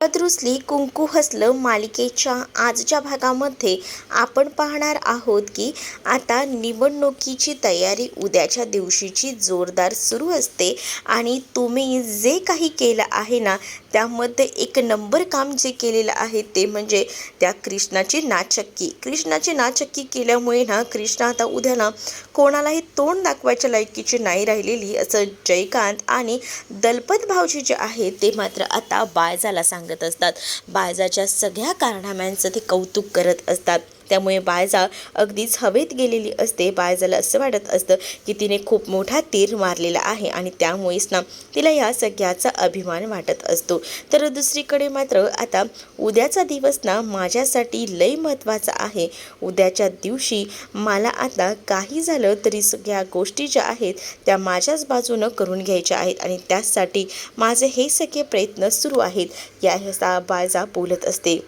हळद रुसली कुंकू हसलं मालिकेच्या आजच्या भागामध्ये आपण पाहणार आहोत की आता निवडणुकीची तयारी उद्याच्या दिवशीची जोरदार सुरू असते आणि तुम्ही जे काही केलं आहे ना त्यामध्ये एक नंबर काम जे केलेलं आहे ते म्हणजे त्या कृष्णाची नाचक्की केल्यामुळे ना कृष्णा आता उद्या ना कोणालाही तोंड दाखवायच्या लायकीची नाही राहिलेली असं जयकांत आणि दलपत भाऊजी जे आहेत ते मात्र आता बायजाला सांगत असतात। बायजाच्या सगळ्या कारनाम्यांचं ते कौतुक करत असतात। त्यामुळे बायजा अगदीच हवेत गेलेली असते। बायजाला असं वाटत असतं की तिने खूप मोठा तीर मारलेला आहे आणि त्यामुळेच ना तिला या सगळ्याचा अभिमान वाटत असतो। तर दुसरीकडे मात्र आता उद्याचा दिवस ना माझ्यासाठी लय महत्त्वाचा आहे। उद्याच्या दिवशी मला आता काही झालं तरी सगळ्या गोष्टी ज्या आहेत त्या माझ्याच बाजूनं करून घ्यायच्या आहेत आणि त्यासाठी माझे हे सगळे प्रयत्न सुरू आहेत। या बायजा बोलत असते।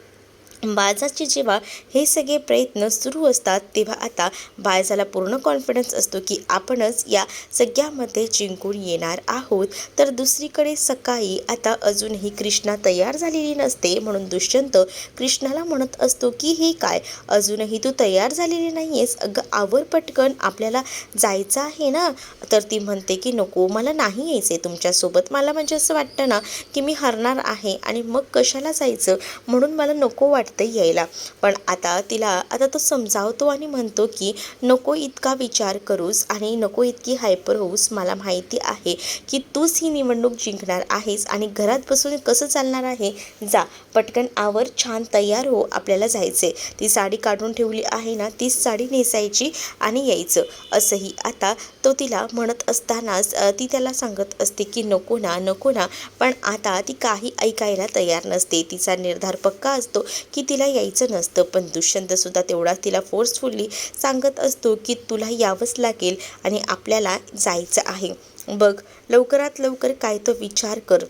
बायजाचे जेव्हा हे सगळे प्रयत्न सुरू असतात तेव्हा आता बायजाला पूर्ण कॉन्फिडन्स असतो की आपणच या सगळ्यामध्ये जिंकून येणार आहोत। तर दुसरीकडे सकाळी आता अजूनही कृष्णा तयार झालेली नसते म्हणून दुष्यंत कृष्णाला म्हणत असतो की हे काय अजूनही तू तयार झालेली नाही आहेस, अगं आवर पटकन आपल्याला जायचं आहे ना। तर ती म्हणते की नको मला नाही यायचे तुमच्यासोबत, मला म्हणजे असं वाटतं ना की मी हरणार आहे आणि मग कशाला जायचं म्हणून मला नको वाटतं यायला। पण आता तो समजावतो आणि म्हणतो की नको इतका विचार करूस आणि नको इतकी हायपर होऊस, मला माहिती आहे की तूच ही निवडणूक जिंकणार आहेस आणि घरात बसून कसं चालणार आहे, जा पटकन आवर छान तयार हो आपल्याला जायचे। ती साडी काढून ठेवली आहे ना तीच साडी नेसायची आणि यायचं असंही आता तो तिला म्हणत असतानाच ती त्याला सांगत असते की नको ना, पण आता ती काही ऐकायला तयार नसते। तिचा निर्धार पक्का असतो की तिला यायचं नसतं, पण दुष्यंत सुद्धा तेवढा तिला फोर्सफुली सांगत असतो की तुला यावंच लागेल आणि आपल्याला जायचं आहे, बघ लवकरात लवकर काय तो विचार कर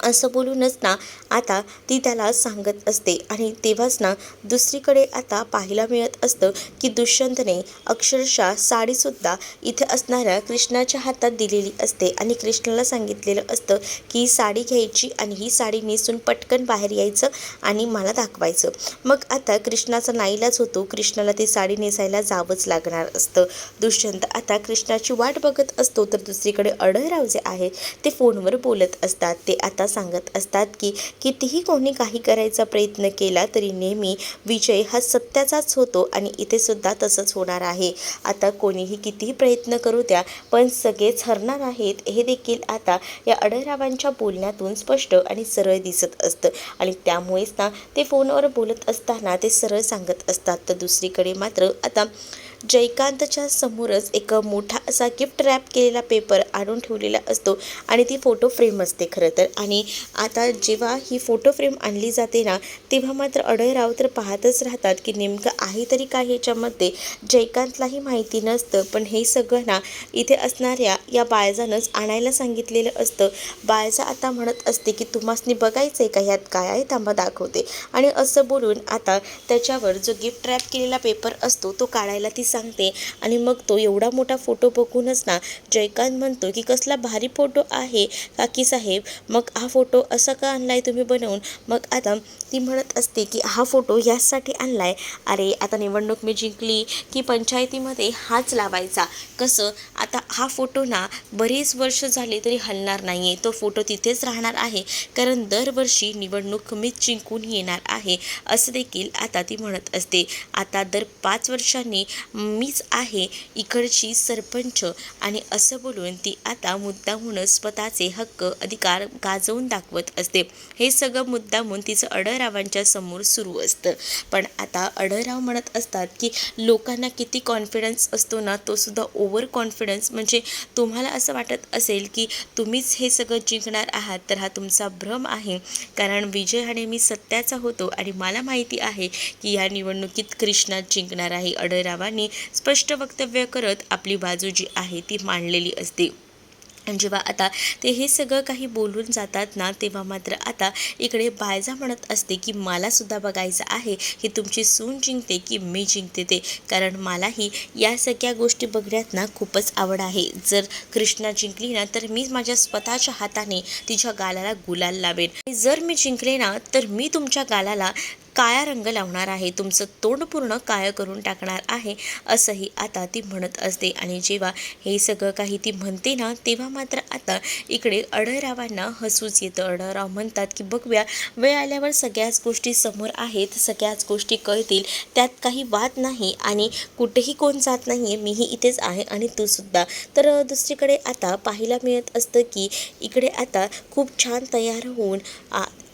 असं बोलूनच ना आता ती त्याला सांगत असते। आणि तेव्हाच ना दुसरीकडे आता पाहायला मिळत असतं की दुष्यंतने अक्षरशः साडीसुद्धा इथे असणाऱ्या कृष्णाच्या हातात दिलेली असते आणि कृष्णाला सांगितलेलं असतं की साडी घ्यायची आणि ही साडी नेसून पटकन बाहेर यायचं आणि मला दाखवायचं। मग आता कृष्णाचा नाईलाज होतो, कृष्णाला ती साडी नेसायला जावंच लागणार असतं। दुष्यंत आता कृष्णाची वाट बघत असतो तर दुसरीकडे अढळराव जे आहे ते फोनवर बोलत असतात। ते आता सांगत असतात की कितीही कोणी काही करायचा प्रयत्न केला तरी नेहमी विजय हा सत्याचाच होतो आणि इथे सुद्धा तसंच होणार आहे। आता कोणीही कितीही प्रयत्न करू द्या पण सगळेच हरणार आहेत हे देखील आता या अढळरावांच्या बोलण्यातून स्पष्ट आणि सरळ दिसत असतं आणि त्यामुळेच ना ते फोनवर बोलत असताना ते सरळ सांगत असतात। तर दुसरीकडे मात्र आता जयकांतच्या समोरच एक मोठा असा गिफ्ट रॅप केलेला पेपर आणून ठेवलेला असतो आणि ती फोटो फ्रेम असते खरं तर। आणि आता जेव्हा ही फोटो फ्रेम आणली जाते ना तेव्हा मात्र अढळराव तर पाहतच राहतात की नेमकं आहे तरी काय ह्याच्यामध्ये। जयकांतलाही माहिती नसतं पण हे सगळं ना इथे असणाऱ्या या बायजानंच आणायला सांगितलेलं असतं। बायजा आता म्हणत असते की तुम्हासनी बघायचं आहे का ह्यात काय आहे, थांबा दाखवते, आणि असं बोलून आता त्याच्यावर जो गिफ्ट रॅप केलेला पेपर असतो तो काढायला ती सांगते। आणि मग तो एवढा मोठा फोटो बघूनच ना जयकांत म्हणतो की कसला भारी फोटो आहे काकी साहेब, मग हा फोटो असा का आणलाय तुम्ही बनवून। मग आता ती म्हणत असते की हा फोटो यासाठी आणलाय, अरे आता निवडणूक मी जिंकली की पंचायतीमध्ये हाच लावायचा, कसं आता हा फोटो ना बरीच वर्ष झाले तरी हलणार नाही आहे, तो फोटो तिथेच राहणार आहे कारण दरवर्षी निवडणूक मीच जिंकून येणार आहे असं देखील आता ती म्हणत असते। आता दर 5 वर्षांनी मीच आहे इकडची सरपंच, आणि असं बोलून ती आता मुद्दामूनच स्वतःचे हक्क अधिकार गाजवून दाखवत असते। हे सगळं मुद्दामून तिचं अढळरावांच्या समोर सुरू असतं। पण आता अढळराव म्हणत असतात की लोकांना किती कॉन्फिडन्स असतो ना तो सुद्धा ओव्हर कॉन्फिडन्स, म्हणजे तुम्हाला असं वाटत असेल की तुम्हीच हे सगळं जिंकणार आहात तर हा तुमचा भ्रम आहे, कारण विजय हा नेहमी सत्याचा होतो आणि मला माहिती आहे की या निवडणुकीत कृष्णा जिंकणार आहे। अढळरावांनी स्पष्ट वक्तव्य करत आपली बाजू जी आहे ती मांडलेली असते। आणि जेव्हा आता ते हे सगळं काही बोलून जातात ना, तेव्हा मात्र आता इकडे बायजा म्हणत असते की मलासुद्धा बघायचं आहे की तुमची सून जिंकते की मी जिंकते ते, कारण मलाही या सगळ्या गोष्टी बघण्यात ना खूपच आवड आहे. जर कृष्णा जिंकली ना तर मी माझ्या स्वतःच्या हाताने तिच्या गालाला गुलाल लावेन. आणि जर मी जिंकले ना तर मी तुमच्या गालाला काळा रंग लावणार आहे, तुमचं तोंड पूर्ण काळं करून टाकणार आहे, असंही आता ती म्हणत असते. आणि जेव्हा हे सगळं काही ती म्हणते ना तेव्हा मात्र आता इकडे अढळरावांना हसूच येतं. अढळराव म्हणतात की बघूया, वेळ आल्यावर सगळ्याच गोष्टी समोर आहेत, सगळ्याच गोष्टी कळतील, त्यात काही वाद नाही आणि कुठेही कोण जात नाही आहे, मीही इथेच आहे आणि तूसुद्धा. तर दुसरीकडे आता पाहायला मिळत असतं की इकडे आता खूप छान तयार होऊन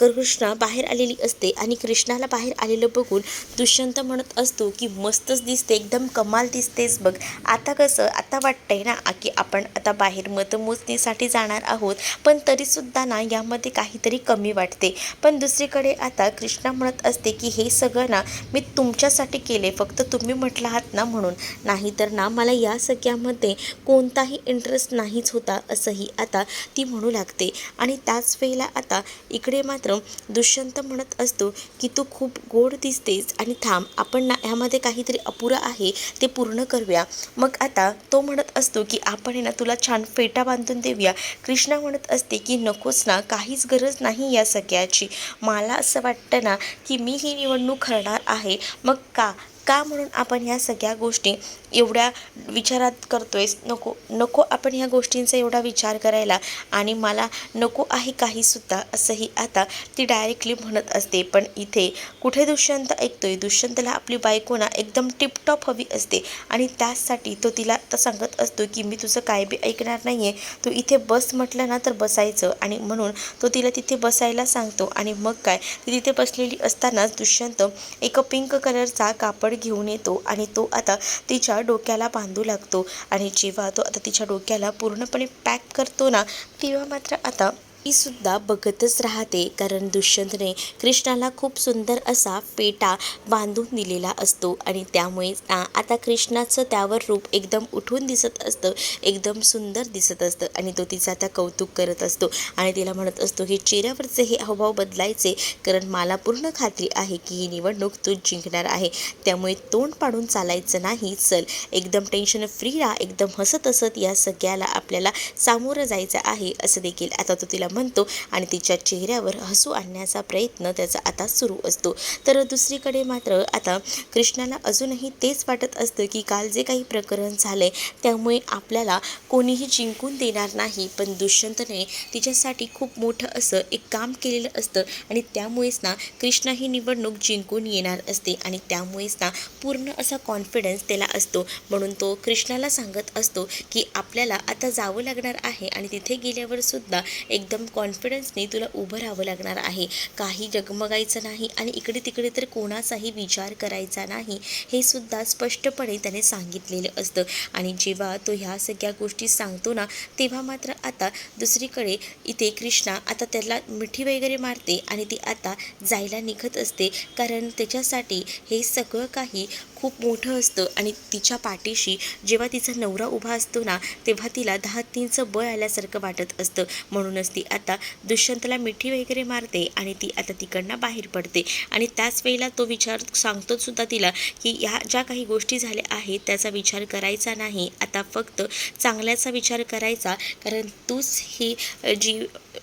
कृष्णा बाहेर आलेली असते आणि कृष्णाला बाहेर आलेलं बघून दुष्यंत म्हणत असतो की मस्तच दिसते, एकदम कमाल दिसतेस बघ. आता कसं, आता वाटतंय ना की आपण आता बाहेर मतमोजणीसाठी जाणार आहोत, पण तरीसुद्धा ना यामध्ये काहीतरी कमी वाटते. पण दुसरीकडे आता कृष्णा म्हणत असते की हे सगळं ना मी तुमच्यासाठी केले, फक्त तुम्ही म्हटलं आहात ना म्हणून, नाहीतर ना मला या सगळ्यामध्ये कोणताही इंटरेस्ट नाहीच होता, असंही आता ती म्हणू लागते. आणि त्याच वेळेला आता इकडे मात्र दुष्यंत म्हणत असतो की तू खूप गोड दिसतेस आणि थांब, आपण ना ह्यामध्ये काहीतरी अपुरं आहे ते पूर्ण करूया. मग आता तो म्हणत असतो की आपण ना तुला छान फेटा बांधून देऊया. कृष्णा म्हणत असते की नकोच ना, काहीच गरज नाही या सगळ्याची. मला असं वाटतं ना की मी ही निवडणूक हरणार आहे. मग का का म्हणून आपण ह्या सगळ्या गोष्टी एवढ्या विचारात करतोयस? नको नको आपण ह्या गोष्टींचा एवढा विचार करायला, आणि मला नको आहे काहीसुद्धा, असंही आता ती डायरेक्टली म्हणत असते. पण इथे कुठे दुष्यंत ऐकतोय? दुष्यंतला आपली बायको ना एकदम टिपटॉप हवी असते आणि त्याचसाठी तो तिला तर सांगत असतो की मी तुझं काय बी ऐकणार नाही आहे, तू इथे बस म्हटलं ना तर बसायचं. आणि म्हणून तो तिला तिथे बसायला सांगतो. आणि मग काय, ती तिथे बसलेली असतानाच दुष्यंत एक पिंक कलरचा कापड घेऊन येतो आणि तो आता तिच्या डोक्याला बांधू लागतो. आणि जेव्हा तो आता तिच्या डोक्याला पूर्णपणे पॅक करतो ना, तेव्हा मात्र आता ती सुद्धा बघतच राहते, कारण दुष्यंतने कृष्णाला खूप सुंदर असा फेटा बांधून दिलेला असतो. आणि त्यामुळेच आता कृष्णाचं त्यावर रूप एकदम उठून दिसत असतं, एकदम सुंदर दिसत असतं. आणि तो तिचं आता कौतुक करत असतो आणि तिला म्हणत असतो की चेहऱ्यावरचे हे हावभाव बदलायचे, कारण मला पूर्ण खात्री आहे की ही निवडणूक तू जिंकणार आहे, त्यामुळे तोंड पाडून चालायचं नाही. चल, एकदम टेन्शन फ्री राहा, एकदम हसत हसत या सगळ्याला आपल्याला सामोरं जायचं आहे, असं देखील आता तो तिला म्हणतो. आणि तिच्या चेहऱ्यावर हसू आणण्याचा प्रयत्न त्याचा आता सुरू असतो. तर दुसरीकडे मात्र आता कृष्णाला अजूनही तेच वाटत असतं की काल जे काही प्रकरण झाले त्यामुळे आपल्याला कोणीही जिंकून देणार नाही, पण दुष्यंतने तिच्यासाठी खूप मोठं असं एक काम केलेलं असतं आणि त्यामुळेच ना कृष्णा ही निवडणूक जिंकून येणार असते. आणि त्यामुळेच ना पूर्ण असा कॉन्फिडन्स त्याला असतो. म्हणून तो कृष्णाला सांगत असतो की आपल्याला आता जावं लागणार आहे आणि तिथे गेल्यावर सुद्धा एकदम कॉन्फिडन्सने तुला उभं राहावं लागणार आहे, काही डगमगायचं नाही आणि इकडे तिकडे तर कोणाचाही विचार करायचा नाही, हे सुद्धा स्पष्टपणे त्याने सांगितलेलं असतं. आणि जेव्हा तो ह्या सगळ्या गोष्टी सांगतो ना तेव्हा मात्र आता दुसरीकडे इथे कृष्णा आता त्याला मिठी वगैरे मारते आणि ती आता जायला निघत असते, कारण त्याच्यासाठी हे सगळं काही खूप मोठं असतं. आणि तिच्या पाठीशी जेव्हा तिचा नवरा उभा असतो ना तेव्हा तिला 10-3चं बळ आल्यासारखं वाटत असतं. म्हणूनच ती आता दुष्यंतला मिठी वगैरे मारते आणि ती आता तिकडनं बाहेर पडते. आणि त्याच वेळेला तो विचार सांगतो सुद्धा तिला की ह्या ज्या काही गोष्टी झाल्या आहेत त्याचा विचार करायचा नाही, आता फक्त चांगल्याचा विचार करायचा, कारण तूच ही जी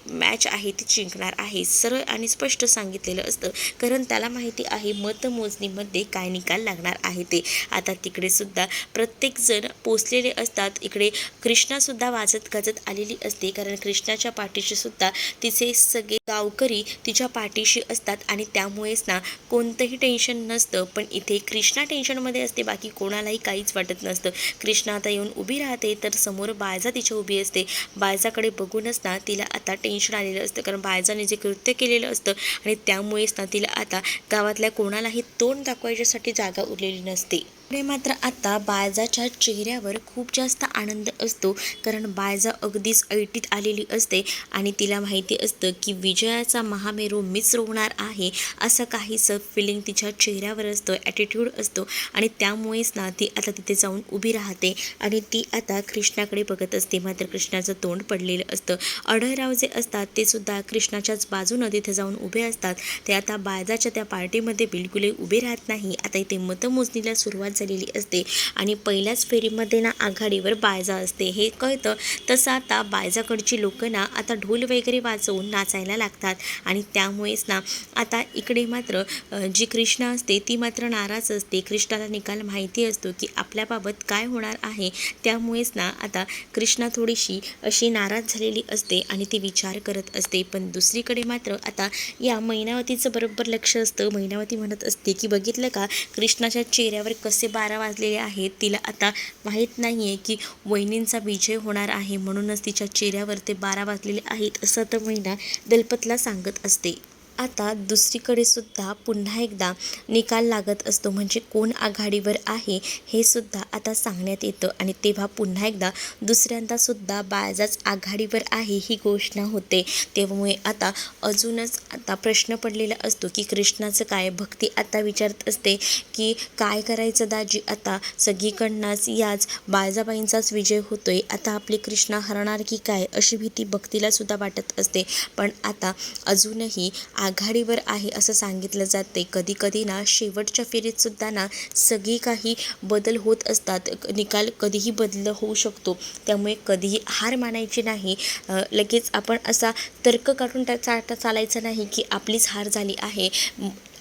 मॅच आहे ती जिंकणार आहे, सरळ आणि स्पष्ट सांगितलेलं असतं, कारण त्याला माहिती आहे मतमोजणीमध्ये काय निकाल लागणार आहे ते. आता तिकडे सुद्धा प्रत्येकजण पोचलेले असतात. इकडे कृष्णासुद्धा वाजत गाजत आलेली असते, कारण कृष्णाच्या पाठीशी सुद्धा तिचे सगळे गावकरी तिच्या पाठीशी असतात आणि त्यामुळेच ना कोणतंही टेन्शन नसतं. पण इथे कृष्णा टेन्शनमध्ये असते, बाकी कोणालाही काहीच वाटत नसतं. कृष्णा आता येऊन उभी राहते तर समोर बायजा तिच्या उभी असते. बायजाकडे बघूनच ना तिला आता टेन्शन आलेलं असतं, कारण बायजाने जे कृत्य केलेलं असतं आणि त्यामुळेच ना तिला आता गावातल्या कोणालाही तोंड दाखवायच्यासाठी जागा उरलेली नसते. पुढे मात्र आता बाळजाच्या चेहऱ्यावर खूप जास्त आनंद असतो, कारण बाळजा अगदीच ऐटीत आलेली असते आणि तिला माहिती असतं की विजयाचा महामेरू मीच रोवणार आहे, असं काहीसं फिलिंग तिच्या चेहऱ्यावर असतं, ॲटिट्यूड असतो आणि त्यामुळेच ना ती आता तिथे जाऊन उभी राहते आणि ती आता कृष्णाकडे बघत असते. मात्र कृष्णाचं तोंड पडलेलं असतं. आढळराव जे असतात ते सुद्धा कृष्णाच्याच बाजूनं तिथे जाऊन उभे असतात. ते आता बाळजाच्या त्या पार्टीमध्ये बिलकुलही उभे राहत नाही. आता इथे मतमोजणीला सुरुवात झालेली असते आणि पहिल्याच फेरीमध्ये ना आघाडीवर बाळजा असते हे कळतं. तसं आता बाळजाकडची लोकं ना आता ढोल वगैरे वाजवून नाचायला लागतात आणि त्यामुळेच ना आता इकडे मात्र जी कृष्णा असते ती मात्र नाराज असते. कृष्णाला निकाल माहिती असतो की आपल्याबाबत काय होणार आहे, त्यामुळेच ना आता कृष्णा थोडीशी अशी नाराज झालेली असते आणि ती विचार करत असते. पण दुसरीकडे मात्र आता या मैनावतीचं बरोबर लक्ष असतं. मैनावती म्हणत असते की बघितलं का कृष्णाच्या चेहऱ्यावर कसे 12 वाजलेले आहेत. तिला आता माहीत नाही आहे की वहिनींचा विजय होणार आहे, म्हणूनच तिच्या चेहऱ्यावर ते 12 वाजलेले आहेत, असं तर मैना दलपतला सांगत असते. आता दुसरीकडे सुद्धा पुन्हा एकदा निकाल लागत असतो, म्हणजे कोण आघाडीवर आहे हे सुद्धा आता सांगण्यात येतं आणि तेव्हा पुन्हा एकदा दुसऱ्यांदा सुद्धा बाळजाच आघाडीवर आहे ही घोषणा होते. त्यामुळे आता अजूनच आता प्रश्न पडलेला असतो की कृष्णाचं काय. भक्ती आता विचारत असते की काय करायचं दाजी, आता सगळीकडनंच याच बाळजाबाईंचाच विजय होतोय, आता आपली कृष्णा हरणार की काय, अशी भीती भक्तीला सुद्धा वाटत असते. पण आता अजूनही आघाडीवर आहे असं सांगितलं जाते. कधी कधी ना शेवटच्या फेरीत सुद्धा ना सगळी काही बदल होत असतात, निकाल कधीही बदल होऊ शकतो. त्यामुळे कधीही हार मानायची नाही. लगेच आपण असा तर्क काढून चालायचं नाही की आपलीच हार झाली आहे.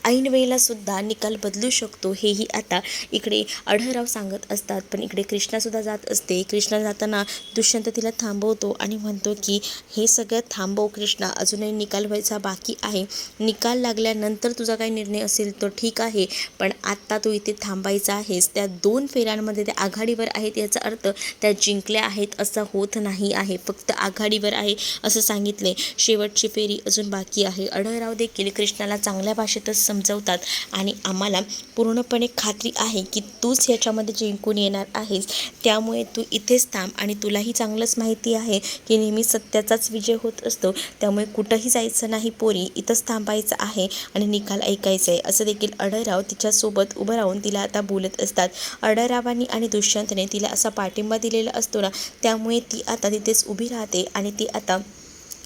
ऐन वेळेला सुद्धा निकाल बदलू शकतो, हेही आता इकडे आढळराव सांगत असतात. पण इकडे कृष्णासुद्धा जात असते. कृष्णा जाताना दुष्यंत तिला थांबवतो आणि म्हणतो की हे सगळं थांबव कृष्णा, अजूनही निकाल व्हायचा बाकी आहे. निकाल लागल्यानंतर तुझा काही निर्णय असेल तर ठीक आहे, पण आत्ता तू इथे थांबायचा आहेस. त्या 2 फेऱ्यांमध्ये त्या आघाडीवर आहेत याचा अर्थ त्या जिंकल्या आहेत असं होत नाही आहे. फक्त आघाडीवर आहे असं सांगितले. शेवटची फेरी अजून बाकी आहे. आढळराव देखील कृष्णाला चांगल्या भाषेतच समजवतात आणि आम्हाला पूर्णपणे खात्री आहे की तूच ह्याच्यामध्ये जिंकून येणार आहेस, त्यामुळे तू इथेच थांब आणि तुलाही चांगलंच माहिती आहे की नेहमी सत्याचाच विजय होत असतो, त्यामुळे कुठंही जायचं नाही पोरी, इथंच थांबायचं आहे आणि निकाल ऐकायचा आहे, असं देखील आढळराव तिच्यासोबत उभं राहून तिला आता बोलत असतात. आढळरावांनी आणि दुष्यंतने तिला असा पाठिंबा दिलेला असतो ना, त्यामुळे ती आता तिथेच उभी राहते आणि ती आता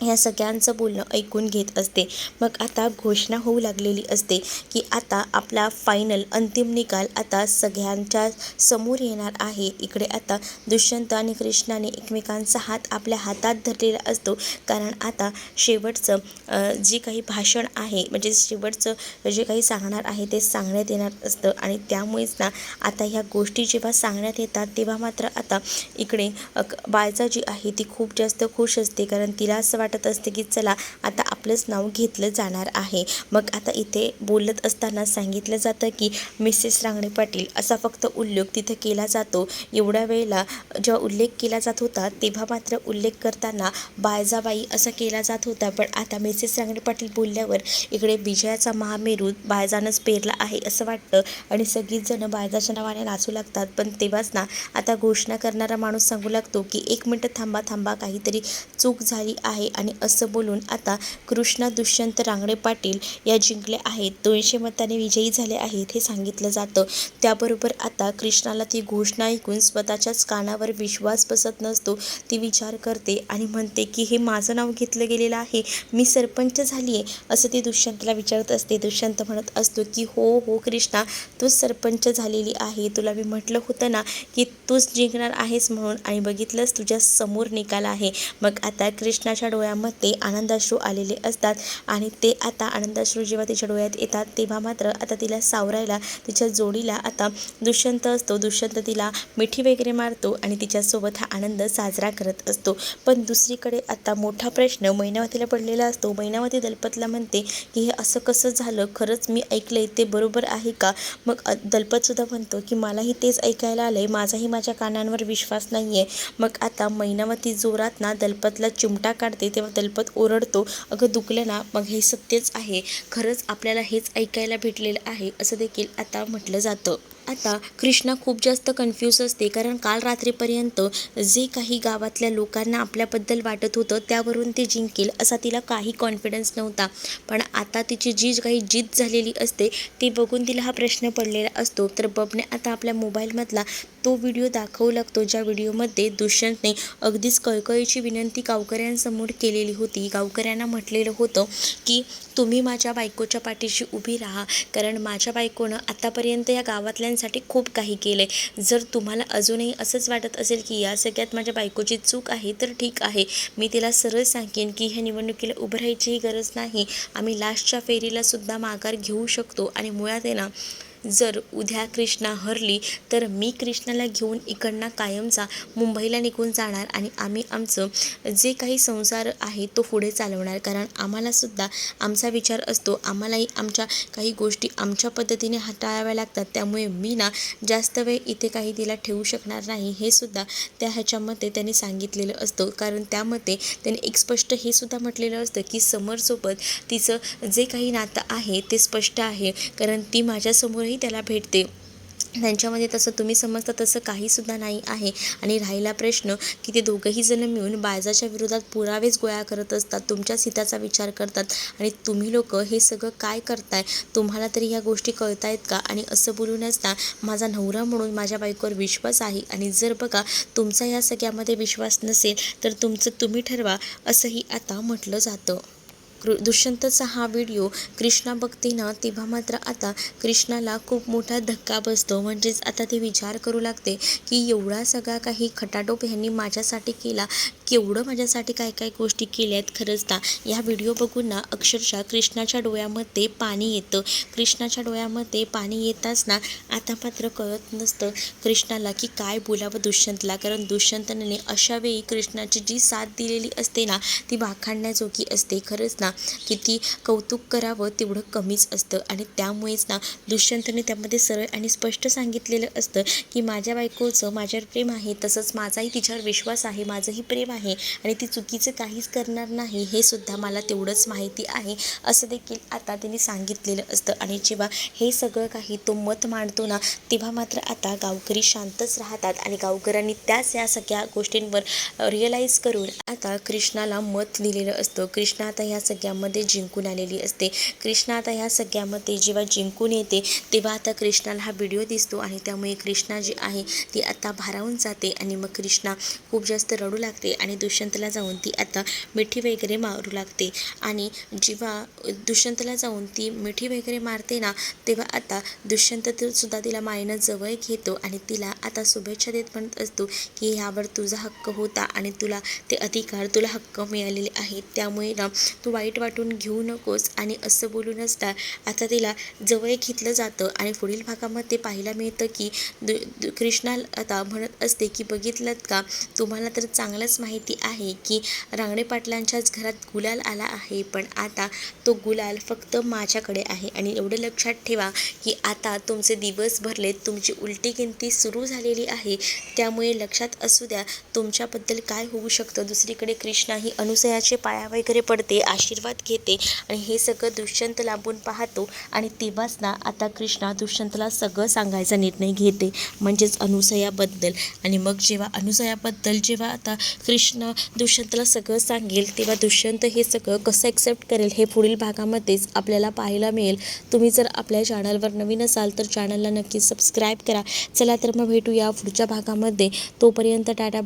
ह्या सगळ्यांचं बोलणं ऐकून घेत असते. मग आता घोषणा होऊ लागलेली असते की आता आपला फायनल अंतिम निकाल आता सगळ्यांच्या समोर येणार आहे. इकडे आता दुष्यंत आणि कृष्णाने एकमेकांचा हात आपल्या हातात धरलेला असतो, कारण आता शेवटचं जे काही भाषण आहे, म्हणजे शेवटचं जे काही सांगणार आहे ते सांगण्यात येणार असतं आणि त्यामुळेच ना आता ह्या गोष्टी जेव्हा सांगण्यात येतात तेव्हा मात्र आता इकडे बाळजा जी आहे ती खूप जास्त खुश असते, कारण तिला असं वाटत असते की चला आता आपलंच नाव घेतलं जाणार आहे. मग आता इथे बोलत असताना सांगितलं जातं की मिसेस रांगणे पाटील असा फक्त उल्लेख तिथे केला जातो. एवढ्या वेळेला जेव्हा उल्लेख केला जात होता तेव्हा मात्र उल्लेख करताना बाळजाबाई असा केला जात होता, पण आता मिसेस रांगणे पाटील बोलल्यावर इकडे विजयाचा महामेरू बाळजानंच पेरला आहे असं वाटतं आणि सगळीच जणं बाळजाच्या नावाने नाचू लागतात. पण तेव्हाच ना आता घोषणा करणारा माणूस सांगू लागतो की 1 मिनिट थांबा थांबा, काहीतरी चूक झाली आहे आणि असं बोलून आता कृष्णा दुष्यंत रांगणे पाटील या जिंकल्या आहेत, 200 मतांनी विजयी झाले आहेत हे सांगितलं जातं. त्याबरोबर आता कृष्णाला ती घोषणा ऐकून स्वतःच्याच कानावर विश्वास बसत नसतो. ती विचार करते आणि म्हणते की हे माझं नाव घेतलं गेलेलं आहे, मी सरपंच झाली आहे, असं ती दुष्यंतला विचारत असते. दुष्यंत म्हणत असतो की हो हो कृष्णा, तूच सरपंच झालेली आहे, तुला मी म्हटलं होतं ना की तूच जिंकणार आहेस म्हणून, आणि बघितलंस तुझ्या समोर निकाल आहे. मग आता कृष्णाच्या डोळ्यामध्ये आनंदाश्रू आलेले असतात आणि ते आता आनंदाश्रू जेव्हा तिच्या डोळ्यात येतात तेव्हा मात्र आता तिला सावरायला तिच्या जोडीला आता दुष्यंत असतो. दुष्यंत तिला मिठी वगैरे मारतो आणि तिच्यासोबत हा आनंद साजरा करत असतो. पण दुसरीकडे आता मोठा प्रश्न मैनावतीला पडलेला असतो. मैनावती दलपतला म्हणते की हे असं कसं झालं, खरंच मी ऐकलंय ते बरोबर आहे का? मग दलपतसुद्धा म्हणतो की मलाही तेच ऐकायला आलंय, माझाही माझ्या कानांवर विश्वास नाही आहे. मग आता मैनावती जोरात ना दलपतला चिमटा काढते तेव्हा दलपत ओरडतो, अगं दुखलं ना? मग हे सत्यच आहे, खरंच आपल्याला हेच ऐकायला भेटलेलं आहे असं देखील आता म्हटलं जातं. आता कृष्णा खूप जास्त कन्फ्यूज असते, कारण काल रात्रीपर्यंत जे काही गावातल्या लोकांना आपल्याबद्दल वाटत होतं त्यावरून ते जिंकेल असा तिला काही कॉन्फिडन्स नव्हता. पण आता तिची जी काही जिद्द झालेली असते ती बघून तिला हा प्रश्न पडलेला असतो. तर बबने आता आपल्या मोबाईलमधला तो व्हिडिओ दाखवू लागतो, ज्या व्हिडिओमध्ये दुष्यंतने अगदीच कळकळीची विनंती गावकऱ्यांसमोर केलेली होती. गावकऱ्यांना म्हटलेलं होतं की तुम्ही माझ्या बायकोच्या पाठीशी उभी राहा, कारण माझ्या बायकोनं आतापर्यंत या गावातल्यांसाठी खूप काही केलं आहे. जर तुम्हाला अजूनही असंच वाटत असेल की या सगळ्यात माझ्या बायकोची चूक आहे तर ठीक आहे, मी तिला सरळ सांगेन की ह्या निवडणुकीला उभं राहायचीही गरज नाही, आम्ही लास्टच्या फेरीलासुद्धा माघार घेऊ शकतो. आणि मुळात आहे ना, जर उद्या कृष्णा हरली तर मी कृष्णाला घेऊन इकडनं कायमचा मुंबईला निघून जाणार आणि आम्ही आमचं जे काही संसार आहे तो पुढे चालवणार. कारण आम्हालासुद्धा आमचा विचार असतो, आम्हालाही आमच्या काही गोष्टी आमच्या पद्धतीने हाताळाव्या लागतात. त्यामुळे मी ना जास्त वेळ इथे काही तिला ठेवू शकणार नाही, हे सुद्धा त्या ह्याच्यामध्ये त्यांनी सांगितलेलं असतं. कारण त्यामध्ये त्यांनी एक स्पष्ट हे सुद्धा म्हटलेलं असतं की समरसोबत तिचं जे काही नातं आहे ते स्पष्ट आहे, कारण ती माझ्यासमोरही त्याला भेटते. त्यांच्यामध्ये तसं तुम्ही समजता तसं काहीसुद्धा नाही आहे. आणि राहिला प्रश्न की ते दोघंही जण मिळून बाळजाच्या विरोधात पुरावेच गोळा करत असतात, तुमच्याच हिताचा विचार करतात आणि तुम्ही लोक हे सगळं काय करताय, तुम्हाला तरी ह्या गोष्टी कळतायत का? आणि असं बोलून असता माझा नवरा म्हणून माझ्या बायकोवर विश्वास आहे, आणि जर बघा तुमचा या सगळ्यामध्ये विश्वास नसेल तर तुमचं तुम्ही ठरवा, असंही आता म्हटलं जातं. दुष्यंतचा हा व्हिडिओ कृष्णा बघते ना, तेव्हा मात्र आता कृष्णाला खूप मोठा धक्का बसतो. म्हणजेच आता ती विचार करू लागते की एवढा सगळा काही खटाटोप ह्यांनी माझ्यासाठी केला, केवढं माझ्यासाठी काय काय गोष्टी केल्या आहेत. खरंच ना, ह्या व्हिडिओ बघून ना अक्षरशः कृष्णाच्या डोळ्यामध्ये पाणी येतं. कृष्णाच्या डोळ्यामध्ये पाणी येताच ना आता मात्र कळत नसतं कृष्णाला की काय बोलावं दुष्यंतला. कारण दुष्यंतने अशा वेळी कृष्णाची जी साथ दिलेली असते ना ती वाखाणण्याजोगी असते. खरंच ना, किती कौतुक करावं तेवढं कमीच असतं. आणि त्यामुळेच ना दुष्यंतने त्यामध्ये सरळ आणि स्पष्ट सांगितलेलं असतं की माझ्या बायकोचं माझ्यावर प्रेम आहे, तसंच माझाही तिच्यावर विश्वास आहे, माझंही प्रेम आहे आणि ती चुकीचं काहीच करणार नाही, हे सुद्धा मला तेवढंच माहिती आहे, असं देखील आता तिने सांगितलेलं असतं. आणि जेव्हा हे सगळं काही तो मत मांडतो ना तेव्हा मात्र आता गावकरी शांतच राहतात आणि गावकऱ्यांनी त्याच या सगळ्या गोष्टींवर रिअलाईज करून आता कृष्णाला मत दिलेलं असतं. कृष्णा आता ह्या सगळ्यामध्ये जिंकून आलेली असते. कृष्णा आता ह्या सगळ्यामध्ये जेव्हा जिंकून येते तेव्हा आता कृष्णाला हा व्हिडिओ दिसतो आणि त्यामुळे कृष्णा जी आहे ती आता भारावून जाते आणि मग कृष्णा खूप जास्त रडू लागते आणि दुष्यंतला जाऊन ती आता मिठी वगैरे मारू लागते. आणि जेव्हा दुष्यंतला जाऊन ती मिठी वगैरे मारते ना तेव्हा आता दुष्यंत सुद्धा तिला मायेनं जवळ घेतो आणि तिला आता शुभेच्छा देत म्हणत असतो की ह्यावर तुझा हक्क होता आणि तुला ते अधिकार, तुला हक्क मिळालेले आहेत, त्यामुळे ना तू वाईट वाटून घेऊ नकोस. आणि असं बोलून असता आता तिला जवळ घेतलं जातं. आणि पुढील भागामध्ये पाहायला मिळतं की कृष्णा आता म्हणत असते की बघितलं का, तुम्हाला तर चांगलंच माहिती आहे की रांगणे पाटलांच्याच घरात गुलाल आला आहे, पण आता तो गुलाल फक्त माझ्याकडे आहे. आणि एवढं लक्षात ठेवा की आता तुमचे दिवस भरलेत, तुमची उलटी गिनती सुरू झालेली आहे, त्यामुळे लक्षात असू द्या तुमच्याबद्दल काय होऊ शकतं. दुसरीकडे कृष्णा ही अनुसयाचे पाया वगैरे पडते, आशीर्वाद घेते आणि हे सगळं दुष्यंत लांबून पाहतो. आणि तेव्हाच ना आता कृष्णा दुष्यंतला सगळं सांगायचा निर्णय घेते, म्हणजेच अनुसयाबद्दल. आणि मग जेव्हा आता कृष्ण दुष्यंतला सगळं सांगेल तेव्हा दुष्यंत हे सगळं कसं ॲक्सेप्ट करेल हे पुढील भागामध्येच आपल्याला पाहायला मिळेल. तुम्ही जर आपल्या चॅनलवर नवीन असाल तर चॅनलला नक्की सबस्क्राईब करा. चला तर मग भेटूया पुढच्या भागामध्ये. तोपर्यंत टाटा.